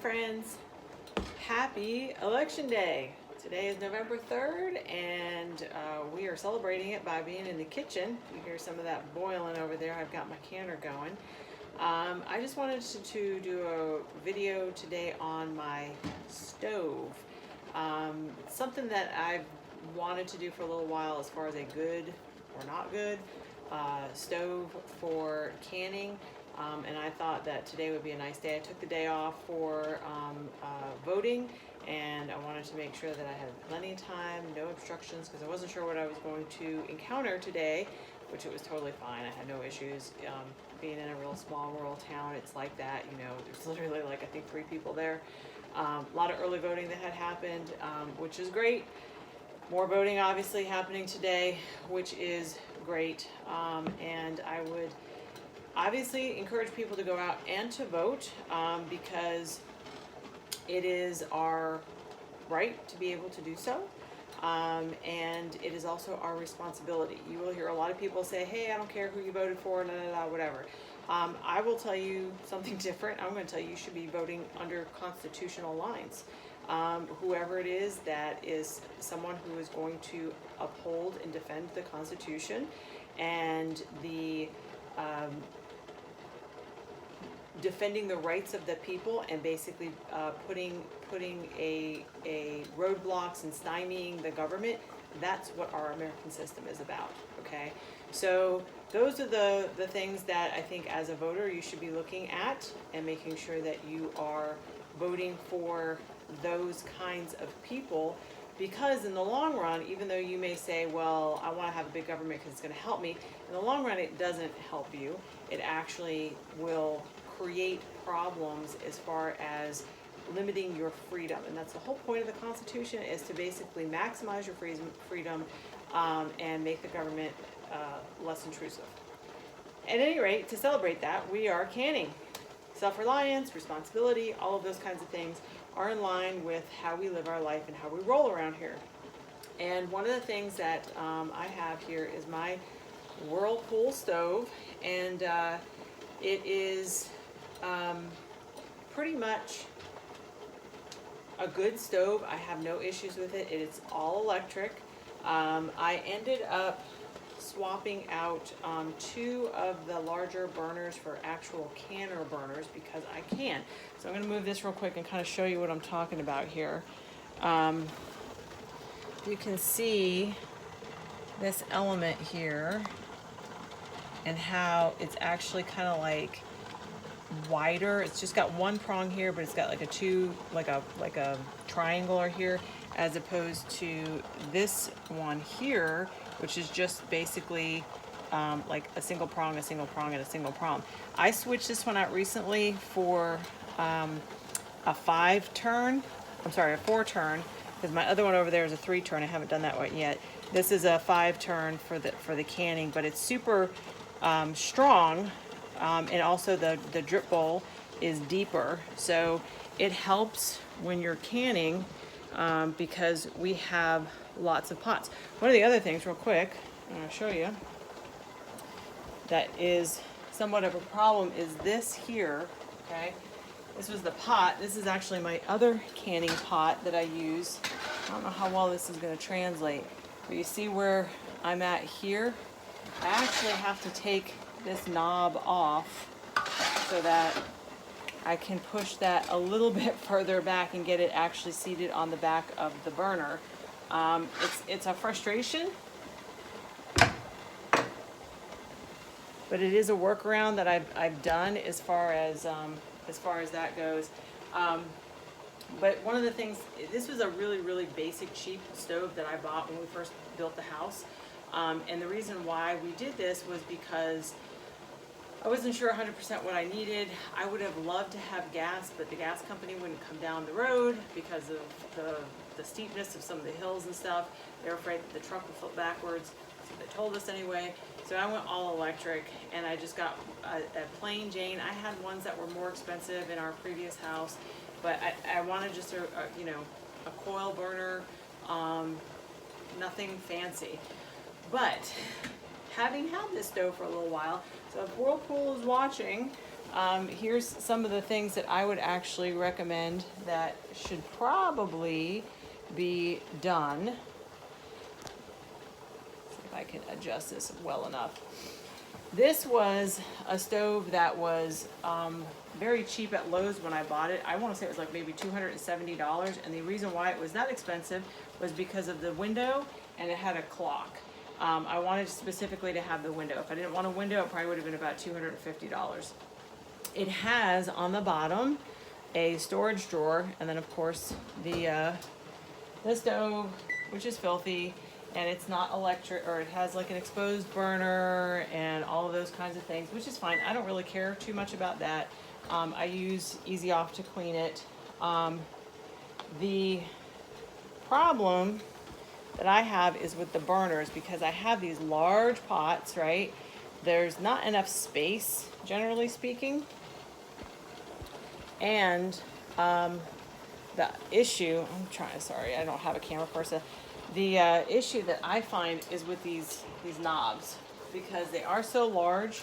friends. Happy Election Day. Today is November 3rd, and we are celebrating it by being in the kitchen. You hear some of that boiling over there. I've got my canner going. I just wanted to do a video today on my stove. Something that I've wanted to do for a little while as far as a good or not good stove for canning. And I thought that today would be a nice day. I took the day off for voting, and I wanted to make sure that I had plenty of time, no obstructions, because I wasn't sure what I was going to encounter today, which it was totally fine. I had no issues. Being in a real small rural town, it's like that, you know, there's literally like I think 3 people there. A lot of early voting that had happened, which is great. More voting obviously happening today, which is great. And I would obviously encourage people to go out and to vote, because it is our right to be able to do so, and it is also our responsibility. You will hear a lot of people say, hey, I don't care who you voted for, whatever. I will tell you something different. I'm going to tell you should be voting under constitutional lines. Whoever it is that is someone who is going to uphold and defend the Constitution and the defending the rights of the people, and basically putting a roadblocks and stymieing the government. That's what our American system is about. Okay, so those are the things that I think as a voter you should be looking at and making sure that you are voting for those kinds of people, because in the long run, even though you may say, well, I want to have a big government because it's going to help me, in the long run it doesn't help you. It actually will create problems as far as limiting your freedom, and that's the whole point of the Constitution, is to basically maximize your freedom and make the government less intrusive. At any rate, to celebrate that, we are canning. Self-reliance, responsibility, all of those kinds of things are in line with how we live our life and how we roll around here. And one of the things that I have here is my Whirlpool stove, and it is pretty much a good stove. I have no issues with it. It is all electric. I ended up swapping out 2 of the larger burners for actual canner burners because I can. So I'm going to move this real quick and kind of show you what I'm talking about here. You can see this element here and how it's actually kind of like wider. It's just got one prong here, but it's got like a triangular here, as opposed to this one here, which is just basically like a single prong, and a single prong. I switched this one out recently for a 4-turn, because my other one over there is a 3-turn. I haven't done that one yet. This is a 5-turn for the canning, but it's super strong, and also the drip bowl is deeper, so it helps when you're canning, because we have lots of pots. One of the other things, real quick, I'm going to show you, that is somewhat of a problem is this here. Okay, this was the pot. This is actually my other canning pot that I use. I don't know how well this is going to translate, but you see where I'm at here? I actually have to take this knob off so that I can push that a little bit further back and get it actually seated on the back of the burner. It's a frustration, but it is a workaround that I've done as far as that goes. But one of the things, this was a really basic cheap stove that I bought when we first built the house, and the reason why we did this was because I wasn't sure 100% what I needed. I would have loved to have gas, but the gas company wouldn't come down the road because of the steepness of some of the hills and stuff. They were afraid that the truck would flip backwards, so they told us anyway. So I went all electric, and I just got a plain Jane. I had ones that were more expensive in our previous house, but I wanted just a coil burner, nothing fancy. But having had this stove for a little while, so if Whirlpool is watching, Here's some of the things that I would actually recommend that should probably be done. See if I can adjust this well enough. This was a stove that was very cheap at Lowe's when I bought it. I want to say it was like maybe $270, and the reason why it was that expensive was because of the window, and it had a clock. I wanted specifically to have the window. If I didn't want a window, it probably would have been about $250. It has on the bottom a storage drawer, and then of course the stove, which is filthy, and it's not electric, or it has like an exposed burner and all of those kinds of things, which is fine. I don't really care too much about that. I use Easy Off to clean it. The problem that I have is with the burners, because I have these large pots, right? There's not enough space, generally speaking. And the issue, sorry, I don't have a camera person. The issue that I find is with these knobs, because they are so large.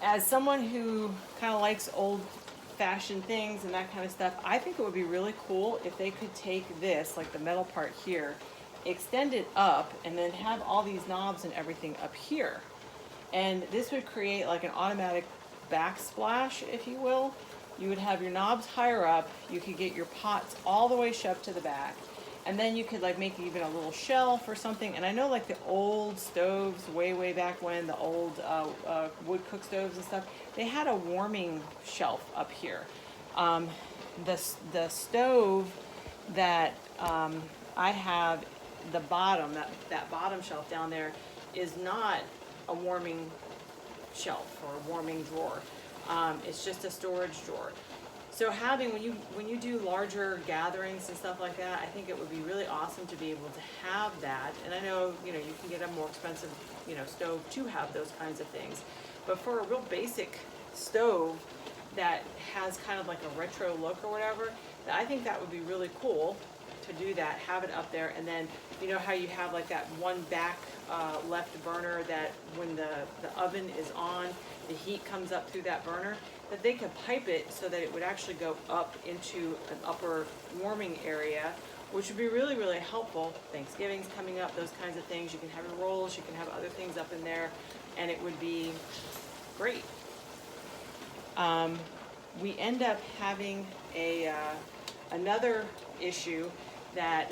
As someone who kind of likes old-fashioned things and that kind of stuff, I think it would be really cool if they could take this, like the metal part here, extend it up, and then have all these knobs and everything up here. And this would create like an automatic backsplash, if you will. You would have your knobs higher up. You could get your pots all the way shoved to the back. And then you could like make even a little shelf or something. And I know like the old stoves, way back when, the old wood cook stoves and stuff, they had a warming shelf up here. The stove that I have, the bottom, that bottom shelf down there, is not a warming shelf or a warming drawer. It's just a storage drawer. So having, when you do larger gatherings and stuff like that, I think it would be really awesome to be able to have that. And I know, you can get a more expensive, stove to have those kinds of things. But for a real basic stove that has kind of like a retro look or whatever, I think that would be really cool to do that, have it up there. And then, you know how you have like that one back left burner that when the oven is on, the heat comes up through that burner, that they could pipe it so that it would actually go up into an upper warming area, which would be really helpful. Thanksgiving's coming up, those kinds of things. You can have your rolls, you can have other things up in there, and it would be great. We end up having another issue that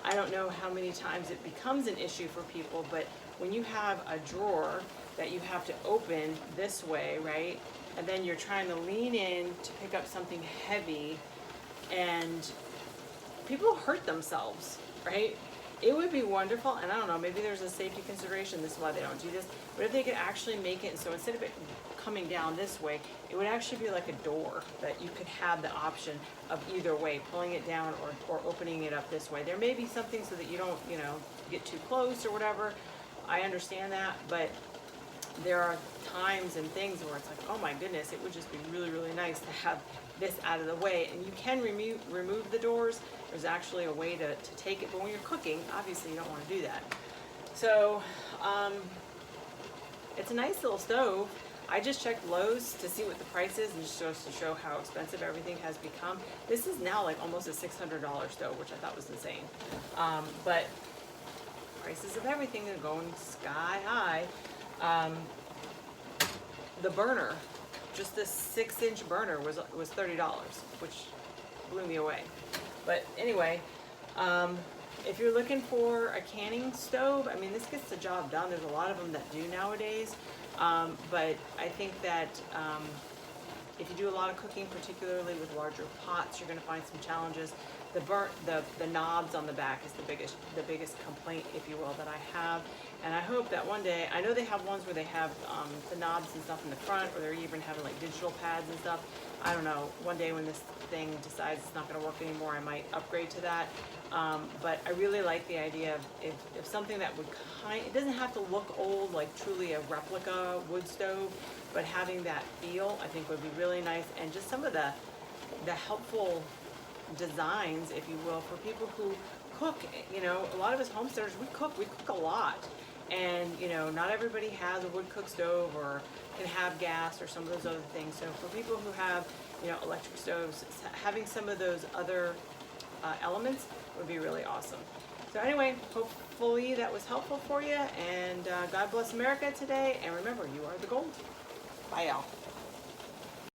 I don't know how many times it becomes an issue for people, but when you have a drawer that you have to open this way, right? And then you're trying to lean in to pick up something heavy, and people hurt themselves, right? It would be wonderful, and I don't know, maybe there's a safety consideration, this is why they don't do this, but if they could actually make it, so instead of it coming down this way, it would actually be like a door that you could have the option of either way, pulling it down or opening it up this way. There may be something so that you don't, get too close or whatever. I understand that, but there are times and things where it's like, oh my goodness, it would just be really nice to have this out of the way. And you can remove the doors. There's actually a way to take it, but when you're cooking, obviously you don't want to do that. So it's a nice little stove. I just checked Lowe's to see what the price is, and just goes to show how expensive everything has become. This is now like almost a $600 stove, which I thought was insane. But prices of everything are going sky high. The burner, just this 6-inch burner was $30, which blew me away. But anyway, if you're looking for a canning stove, I mean, this gets the job done. There's a lot of them that do nowadays. But I think that if you do a lot of cooking, particularly with larger pots, you're going to find some challenges. The knobs on the back is the biggest complaint, if you will, that I have. And I hope that one day, I know they have ones where they have the knobs and stuff in the front, or they're even having like digital pads and stuff. I don't know, one day when this thing decides it's not going to work anymore, I might upgrade to that. But I really like the idea of if something that would it doesn't have to look old, like truly a replica wood stove, but having that feel, I think would be really nice. And just some of the helpful designs, if you will, for people who cook. A lot of us homesteaders, we cook a lot. And you know, not everybody has a wood cook stove or can have gas or some of those other things. So for people who have, you know, electric stoves, having some of those other elements would be really awesome. So anyway, hopefully that was helpful for you, and God bless America today, and remember, you are the gold. Bye, y'all.